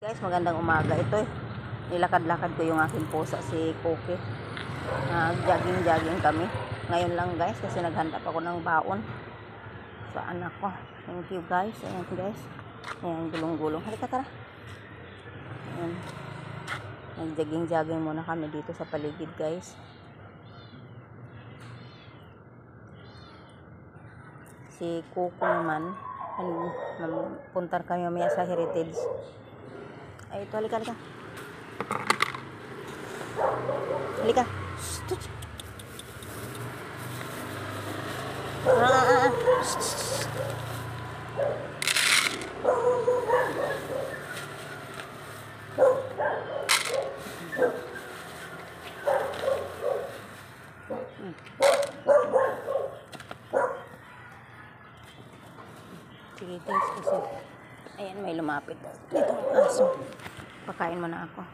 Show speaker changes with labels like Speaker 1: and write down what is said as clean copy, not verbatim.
Speaker 1: Guys, magandang umaga. Ito nilakad-lakad ko yung aking pusa, si Cookie. Jogging kami. Ngayon lang guys, kasi naghanda pa ako ng baon sa anak ko. Thank you guys. Ayan guys. Ayan, gulong-gulong. Halika, tara. Ayan. Nag-jogging muna kami dito sa paligid guys. Si Coco naman, puntar kami mamaya sa Heritage. Ay, ito, halika. Halika. Sige guys, kasi ayan, may lumapit dito ang aso. Pakain mo na ako.